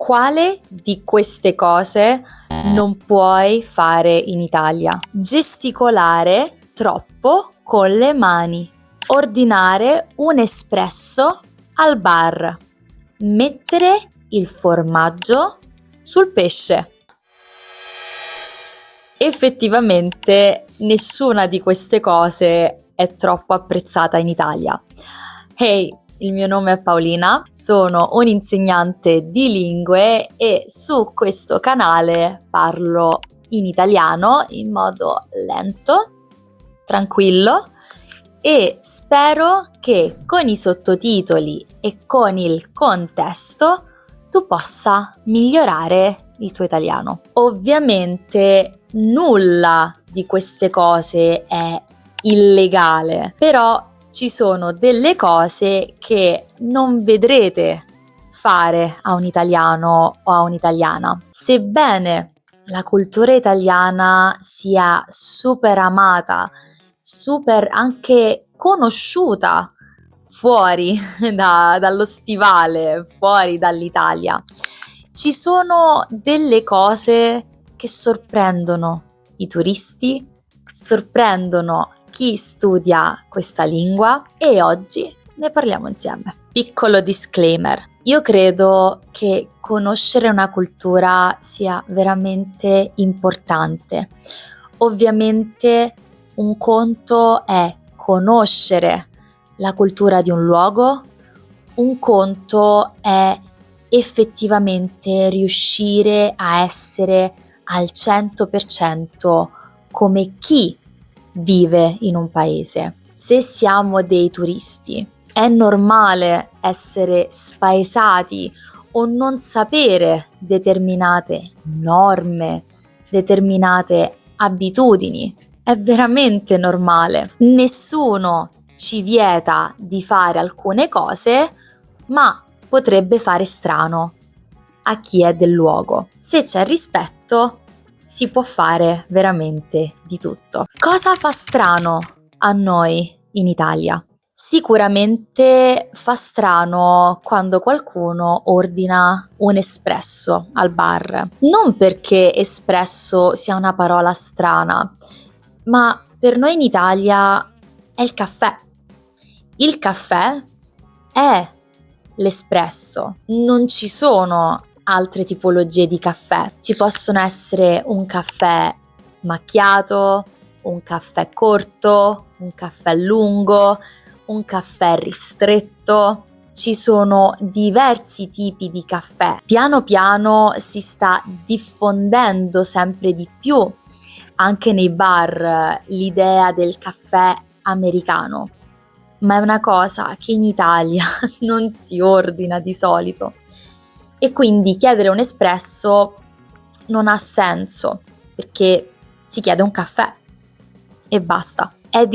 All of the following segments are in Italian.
Quale di queste cose non puoi fare in Italia? Gesticolare troppo con le mani, ordinare un espresso al bar, mettere il formaggio sul pesce. Effettivamente nessuna di queste cose è troppo apprezzata in Italia. Hey, il mio nome è Paolina, sono un'insegnante di lingue e su questo canale parlo in italiano in modo lento, tranquillo e spero che con i sottotitoli e con il contesto tu possa migliorare il tuo italiano. Ovviamente nulla di queste cose è illegale, però ci sono delle cose che non vedrete fare a un italiano o a un'italiana. Sebbene la cultura italiana sia super amata, super anche conosciuta fuori dallo stivale, fuori dall'Italia, ci sono delle cose che sorprendono i turisti, sorprendono chi studia questa lingua e oggi ne parliamo insieme. Piccolo disclaimer: io credo che conoscere una cultura sia veramente importante. Ovviamente un conto è conoscere la cultura di un luogo, un conto è effettivamente riuscire a essere al 100% come chi vive in un paese. Se siamo dei turisti, è normale essere spaesati o non sapere determinate norme, determinate abitudini. È veramente normale. Nessuno ci vieta di fare alcune cose, ma potrebbe fare strano a chi è del luogo. Se c'è rispetto, si può fare veramente di tutto. Cosa fa strano a noi in Italia? Sicuramente fa strano quando qualcuno ordina un espresso al bar. Non perché espresso sia una parola strana, ma per noi in Italia è il caffè. Il caffè è l'espresso. Non ci sono altre tipologie di caffè. Ci possono essere un caffè macchiato, un caffè corto, un caffè lungo, un caffè ristretto. Ci sono diversi tipi di caffè. Piano piano si sta diffondendo sempre di più anche nei bar l'idea del caffè americano, ma è una cosa che in Italia non si ordina di solito. E quindi chiedere un espresso non ha senso, perché si chiede un caffè e basta. È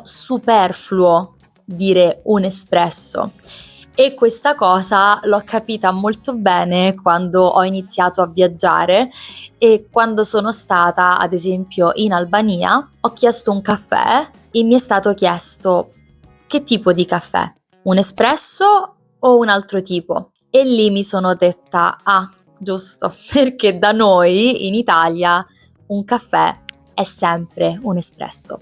superfluo dire un espresso e questa cosa l'ho capita molto bene quando ho iniziato a viaggiare e quando sono stata ad esempio in Albania. Ho chiesto un caffè e mi è stato chiesto: che tipo di caffè? Un espresso o un altro tipo? E lì mi sono detta: ah, giusto, perché da noi in Italia un caffè è sempre un espresso.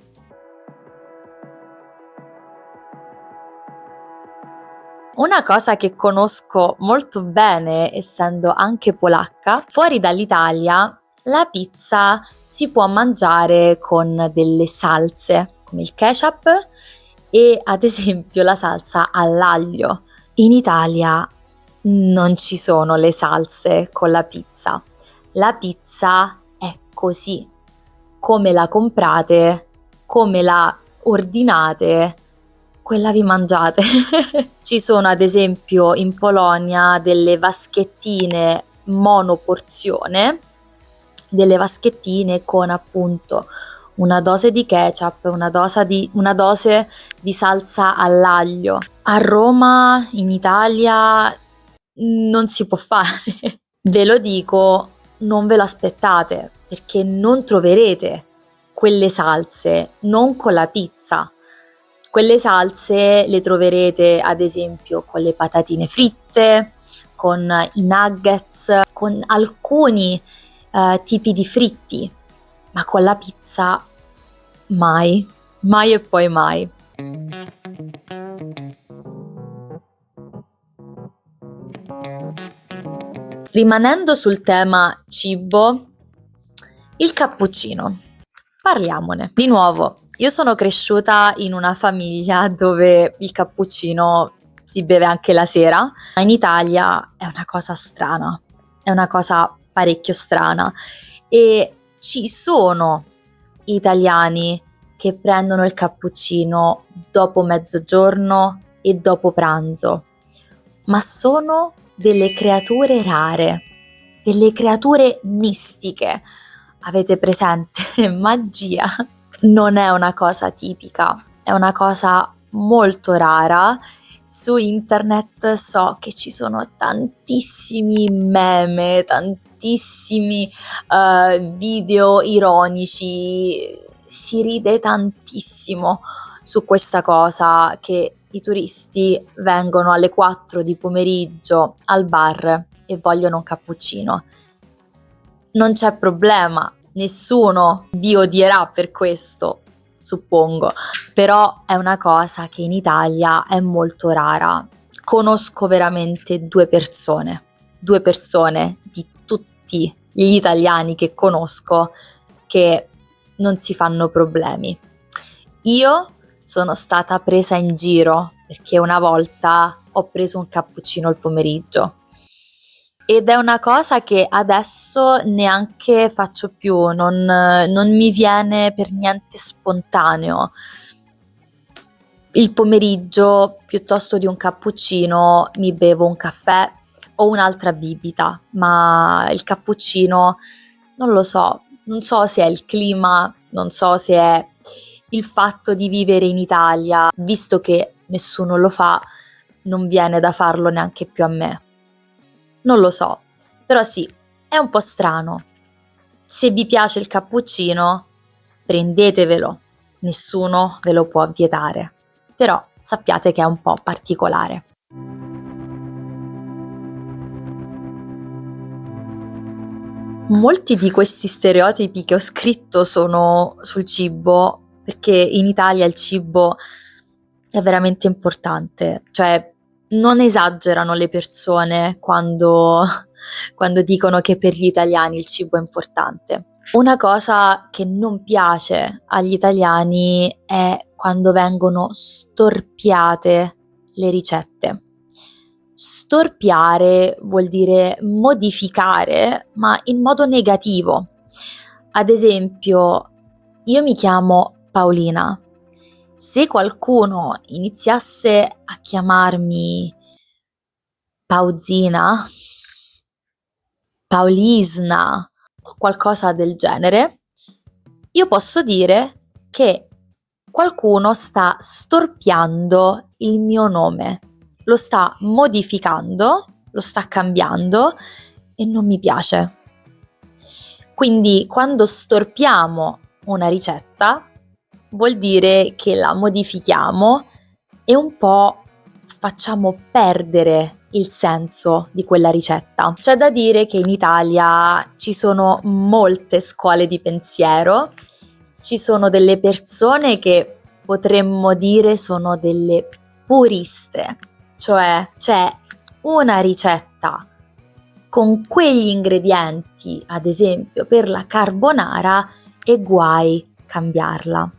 Una cosa che conosco molto bene, essendo anche polacca, fuori dall'Italia la pizza si può mangiare con delle salse, come il ketchup e ad esempio la salsa all'aglio. In Italia non ci sono le salse con la pizza. La pizza è così. Come la comprate, come la ordinate, quella vi mangiate. Ci sono ad esempio in Polonia delle vaschettine monoporzione, delle vaschettine con appunto una dose di ketchup, una dose di salsa all'aglio. A Roma, in Italia, non si può fare. Ve lo dico, non ve lo aspettate, perché non troverete quelle salse, non con la pizza. Quelle salse le troverete ad esempio con le patatine fritte, con i nuggets, con alcuni tipi di fritti, ma con la pizza mai, mai e poi mai. Rimanendo sul tema cibo, il cappuccino. Parliamone. Di nuovo, io sono cresciuta in una famiglia dove il cappuccino si beve anche la sera. In Italia è una cosa strana, è una cosa parecchio strana e ci sono italiani che prendono il cappuccino dopo mezzogiorno e dopo pranzo, ma sono delle creature rare, delle creature mistiche. Avete presente? Magia. Non è una cosa tipica, è una cosa molto rara. Su internet so che ci sono tantissimi meme, tantissimi video ironici, si ride tantissimo su questa cosa che i turisti vengono alle 4 di pomeriggio al bar e vogliono un cappuccino. Non c'è problema, nessuno vi odierà per questo, suppongo, però è una cosa che in Italia è molto rara. Conosco veramente due persone di tutti gli italiani che conosco che non si fanno problemi. Io sono stata presa in giro perché una volta ho preso un cappuccino al pomeriggio ed è una cosa che adesso neanche faccio più, non mi viene per niente spontaneo. Il pomeriggio, piuttosto di un cappuccino, mi bevo un caffè o un'altra bibita, ma il cappuccino non lo so, non so se è il clima, non so se è il fatto di vivere in Italia, visto che nessuno lo fa, non viene da farlo neanche più a me. Non lo so, però sì, è un po' strano. Se vi piace il cappuccino, prendetevelo, nessuno ve lo può vietare, però sappiate che è un po' particolare. Molti di questi stereotipi che ho scritto sono sul cibo, perché in Italia il cibo è veramente importante, cioè non esagerano le persone quando dicono che per gli italiani il cibo è importante. Una cosa che non piace agli italiani è quando vengono storpiate le ricette. Storpiare vuol dire modificare, ma in modo negativo. Ad esempio, io mi chiamo Paolina. Se qualcuno iniziasse a chiamarmi Pauzina, Paulisna o qualcosa del genere, io posso dire che qualcuno sta storpiando il mio nome, lo sta modificando, lo sta cambiando e non mi piace. Quindi quando storpiamo una ricetta vuol dire che la modifichiamo e un po' facciamo perdere il senso di quella ricetta. C'è da dire che in Italia ci sono molte scuole di pensiero, ci sono delle persone che potremmo dire sono delle puriste, cioè c'è una ricetta con quegli ingredienti, ad esempio per la carbonara, e guai cambiarla.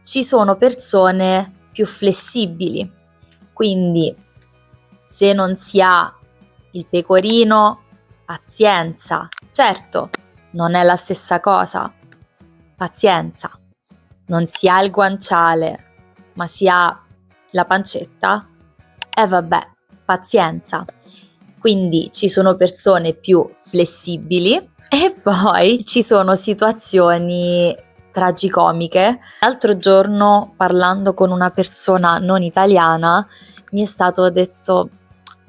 Ci sono persone più flessibili, quindi se non si ha il pecorino, pazienza. Certo, non è la stessa cosa, pazienza. Non si ha il guanciale, ma si ha la pancetta, e vabbè, pazienza. Quindi ci sono persone più flessibili e poi ci sono situazioni tragicomiche. L'altro giorno, parlando con una persona non italiana, mi è stato detto: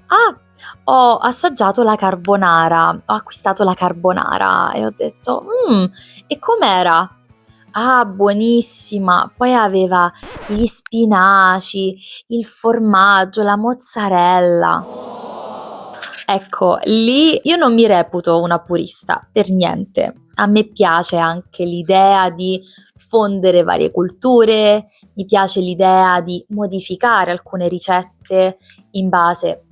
ah, ho assaggiato la carbonara, ho acquistato la carbonara, e ho detto: e com'era? Ah, buonissima. Poi aveva gli spinaci, il formaggio, la mozzarella. Ecco, lì io non mi reputo una purista, per niente. A me piace anche l'idea di fondere varie culture, mi piace l'idea di modificare alcune ricette in base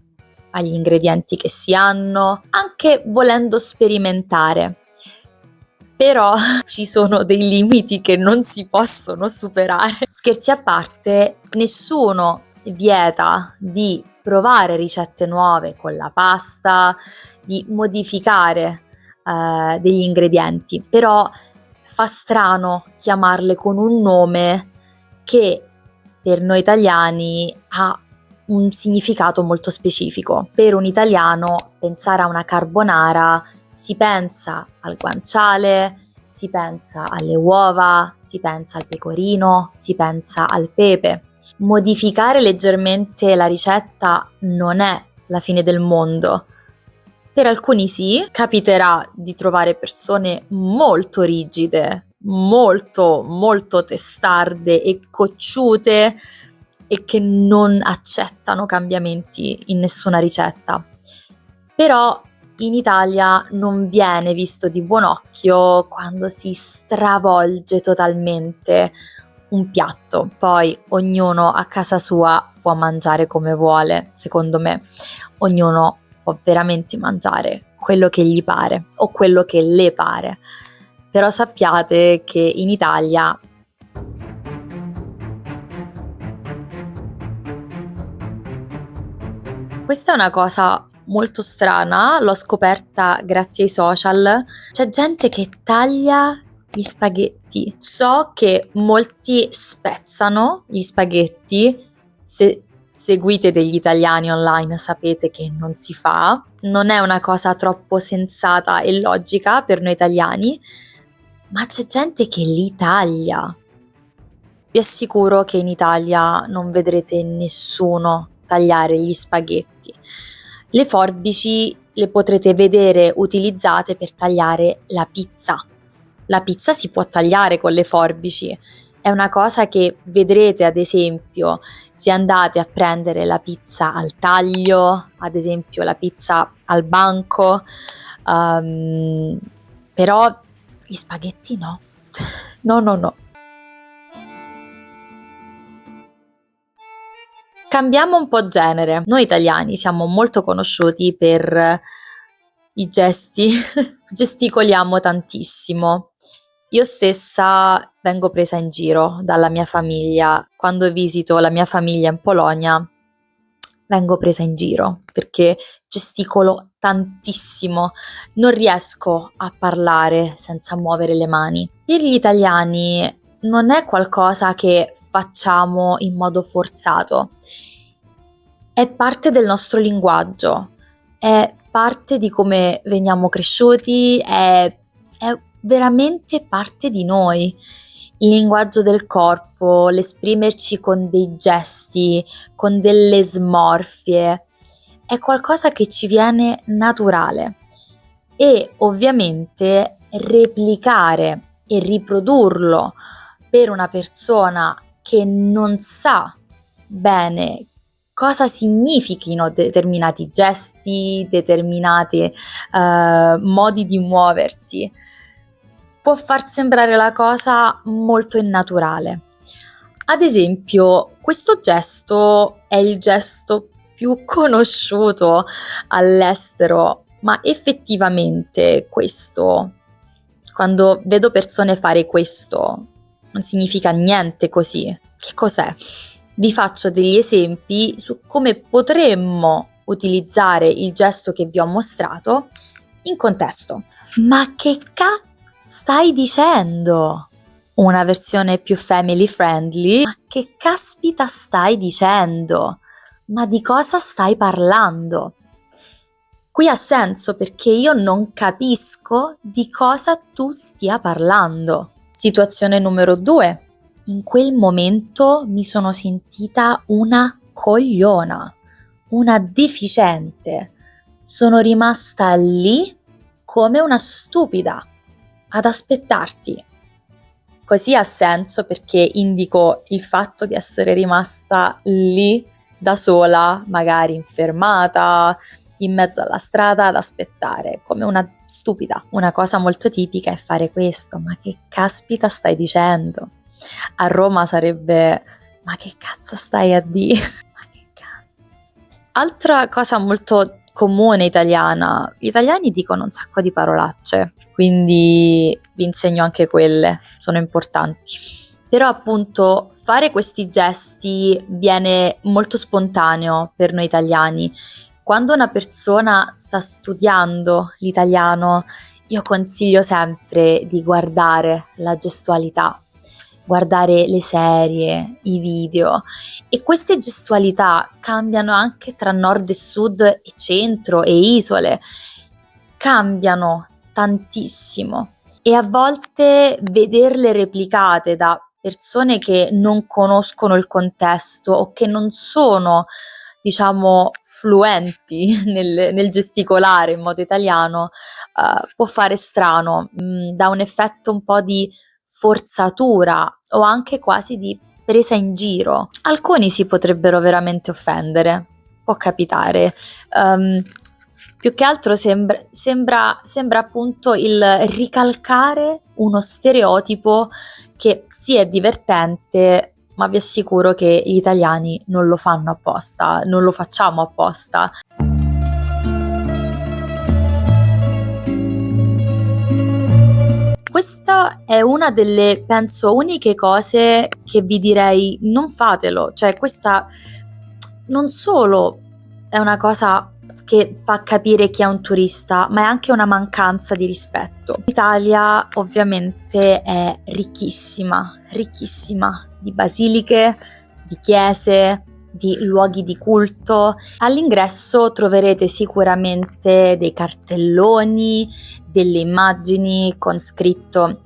agli ingredienti che si hanno, anche volendo sperimentare. Però ci sono dei limiti che non si possono superare. Scherzi a parte, nessuno vieta di provare ricette nuove con la pasta, di modificare degli ingredienti, però fa strano chiamarle con un nome che per noi italiani ha un significato molto specifico. Per un italiano pensare a una carbonara si pensa al guanciale, si pensa alle uova, si pensa al pecorino, si pensa al pepe. Modificare leggermente la ricetta non è la fine del mondo. Per alcuni sì, capiterà di trovare persone molto rigide, molto testarde e cocciute e che non accettano cambiamenti in nessuna ricetta. Però in Italia non viene visto di buon occhio quando si stravolge totalmente un piatto. Poi ognuno a casa sua può mangiare come vuole, secondo me. Ognuno può veramente mangiare quello che gli pare o quello che le pare. Però sappiate che in Italia questa è una cosa molto strana, l'ho scoperta grazie ai social. C'è gente che taglia gli spaghetti. So che molti spezzano gli spaghetti. Se seguite degli italiani online sapete che non si fa. Non è una cosa troppo sensata e logica per noi italiani, ma c'è gente che li taglia. Vi assicuro che in Italia non vedrete nessuno tagliare gli spaghetti. Le forbici le potrete vedere utilizzate per tagliare la pizza. La pizza si può tagliare con le forbici. È una cosa che vedrete, ad esempio, se andate a prendere la pizza al taglio, ad esempio la pizza al banco, però gli spaghetti no. No. Cambiamo un po' genere. Noi italiani siamo molto conosciuti per i gesti, gesticoliamo tantissimo. Io stessa vengo presa in giro dalla mia famiglia. Quando visito la mia famiglia in Polonia, vengo presa in giro perché gesticolo tantissimo. Non riesco a parlare senza muovere le mani. Per gli italiani non è qualcosa che facciamo in modo forzato. È parte del nostro linguaggio, è parte di come veniamo cresciuti, è veramente parte di noi. Il linguaggio del corpo, l'esprimerci con dei gesti, con delle smorfie, è qualcosa che ci viene naturale e ovviamente replicare e riprodurlo per una persona che non sa bene cosa significhino determinati gesti, determinati modi di muoversi, può far sembrare la cosa molto innaturale. Ad esempio, questo gesto è il gesto più conosciuto all'estero, ma effettivamente questo, quando vedo persone fare questo, non significa niente così. Che cos'è? Vi faccio degli esempi su come potremmo utilizzare il gesto che vi ho mostrato in contesto. Ma che stai dicendo? Una versione più family friendly? Ma che caspita stai dicendo? Ma di cosa stai parlando? Qui ha senso perché io non capisco di cosa tu stia parlando. Situazione numero 2. In quel momento mi sono sentita una cogliona, una deficiente. Sono rimasta lì come una stupida, ad aspettarti. Così ha senso perché indico il fatto di essere rimasta lì da sola, magari infermata, in mezzo alla strada ad aspettare, come una stupida. Una cosa molto tipica è fare questo, ma che caspita stai dicendo? A Roma sarebbe, ma che cazzo stai a dire? Ma che cazzo? Altra cosa molto comune italiana, gli italiani dicono un sacco di parolacce, quindi vi insegno anche quelle, sono importanti. Però appunto fare questi gesti viene molto spontaneo per noi italiani. Quando una persona sta studiando l'italiano, io consiglio sempre di guardare la gestualità, guardare le serie, i video, e queste gestualità cambiano anche tra nord e sud e centro e isole, cambiano tantissimo, e a volte vederle replicate da persone che non conoscono il contesto o che non sono, diciamo, fluenti nel gesticolare in modo italiano, può fare strano, dà un effetto un po' di forzatura o anche quasi di presa in giro. Alcuni si potrebbero veramente offendere, può capitare. Più che altro sembra appunto il ricalcare uno stereotipo che sì è divertente, ma vi assicuro che gli italiani non lo fanno apposta, non lo facciamo apposta. Questa è una delle, penso, uniche cose che vi direi non fatelo, cioè questa non solo è una cosa che fa capire chi è un turista, ma è anche una mancanza di rispetto. L'Italia ovviamente è ricchissima, ricchissima di basiliche, di chiese, di luoghi di culto. All'ingresso troverete sicuramente dei cartelloni, delle immagini con scritto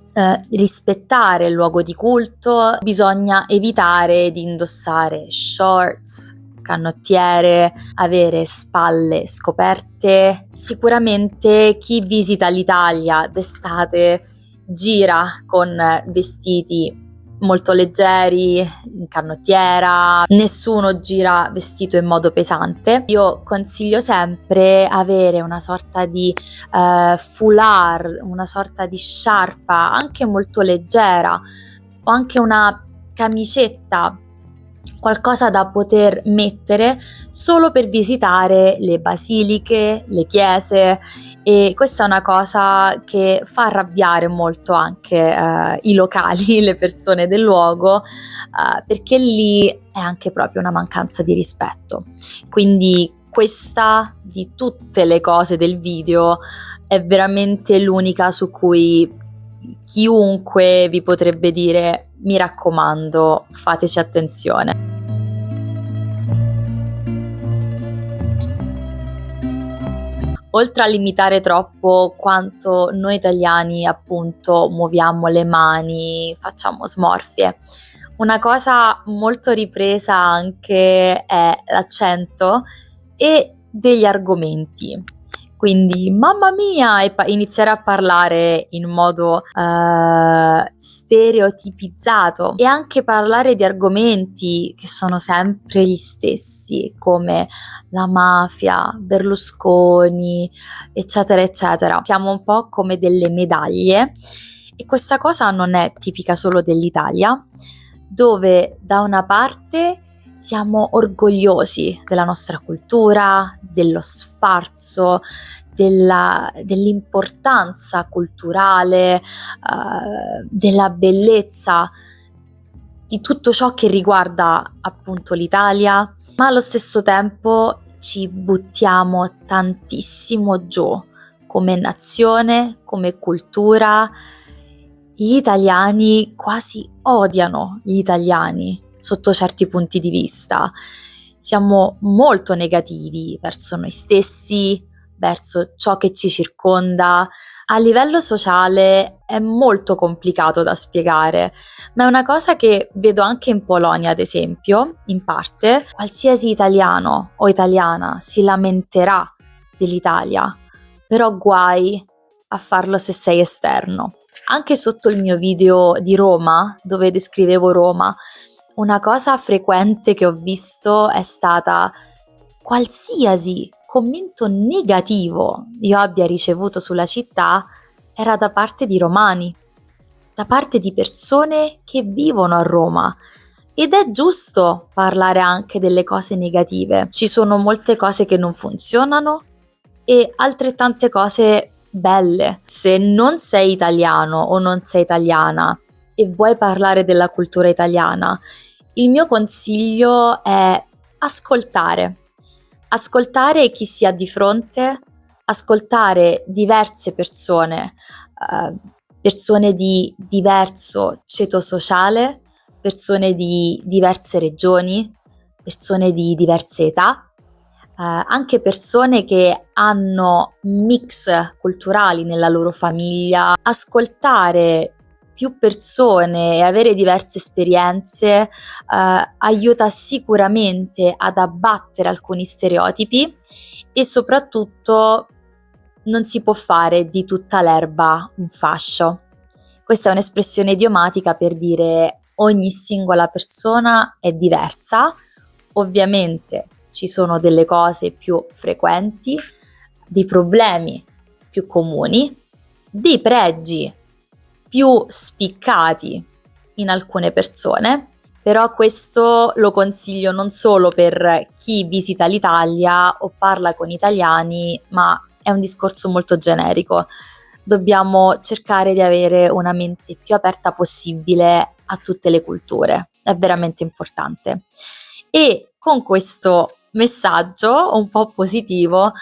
rispettare il luogo di culto, bisogna evitare di indossare shorts, canottiere, avere spalle scoperte. Sicuramente chi visita l'Italia d'estate gira con vestiti molto leggeri, in canottiera, nessuno gira vestito in modo pesante. Io consiglio sempre avere una sorta di foulard, una sorta di sciarpa anche molto leggera, o anche una camicetta, qualcosa da poter mettere solo per visitare le basiliche, le chiese, e questa è una cosa che fa arrabbiare molto anche i locali, le persone del luogo, perché lì è anche proprio una mancanza di rispetto. Quindi questa, di tutte le cose del video, è veramente l'unica su cui chiunque vi potrebbe dire: mi raccomando, fateci attenzione. Oltre a limitare troppo quanto noi italiani appunto muoviamo le mani, facciamo smorfie, una cosa molto ripresa anche è l'accento e degli argomenti. Quindi, mamma mia, e iniziare a parlare in modo stereotipizzato, e anche parlare di argomenti che sono sempre gli stessi, come la mafia, Berlusconi, eccetera, eccetera. Siamo un po' come delle medaglie, e questa cosa non è tipica solo dell'Italia, dove da una parte siamo orgogliosi della nostra cultura, dello sfarzo, dell'importanza culturale, della bellezza, di tutto ciò che riguarda appunto l'Italia, ma allo stesso tempo ci buttiamo tantissimo giù come nazione, come cultura. Gli italiani quasi odiano gli italiani sotto certi punti di vista. Siamo molto negativi verso noi stessi, verso ciò che ci circonda. A livello sociale è molto complicato da spiegare, ma è una cosa che vedo anche in Polonia, ad esempio, in parte. Qualsiasi italiano o italiana si lamenterà dell'Italia, però guai a farlo se sei esterno. Anche sotto il mio video di Roma, dove descrivevo Roma, una cosa frequente che ho visto è stata qualsiasi commento negativo io abbia ricevuto sulla città era da parte di romani, da parte di persone che vivono a Roma. Ed è giusto parlare anche delle cose negative. Ci sono molte cose che non funzionano e altrettante cose belle. Se non sei italiano o non sei italiana e vuoi parlare della cultura italiana, il mio consiglio è ascoltare. Ascoltare chi si ha di fronte, ascoltare diverse persone, persone di diverso ceto sociale, persone di diverse regioni, persone di diverse età, anche persone che hanno mix culturali nella loro famiglia. Ascoltare più persone e avere diverse esperienze aiuta sicuramente ad abbattere alcuni stereotipi e soprattutto non si può fare di tutta l'erba un fascio. Questa è un'espressione idiomatica per dire ogni singola persona è diversa, ovviamente ci sono delle cose più frequenti, dei problemi più comuni, dei pregi più spiccati in alcune persone, però questo lo consiglio non solo per chi visita l'Italia o parla con italiani, ma è un discorso molto generico. Dobbiamo cercare di avere una mente più aperta possibile a tutte le culture, è veramente importante. E con questo messaggio un po' positivo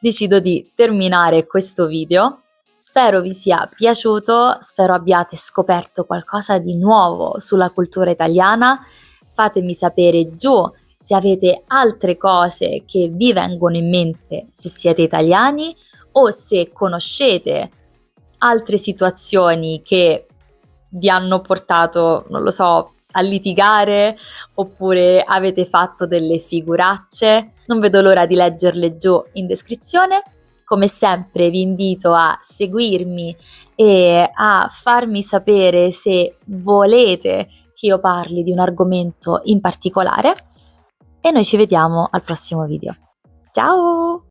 decido di terminare questo video. Spero vi sia piaciuto, spero abbiate scoperto qualcosa di nuovo sulla cultura italiana. Fatemi sapere giù se avete altre cose che vi vengono in mente se siete italiani o se conoscete altre situazioni che vi hanno portato, non lo so, a litigare oppure avete fatto delle figuracce. Non vedo l'ora di leggerle giù in descrizione. Come sempre vi invito a seguirmi e a farmi sapere se volete che io parli di un argomento in particolare e noi ci vediamo al prossimo video. Ciao!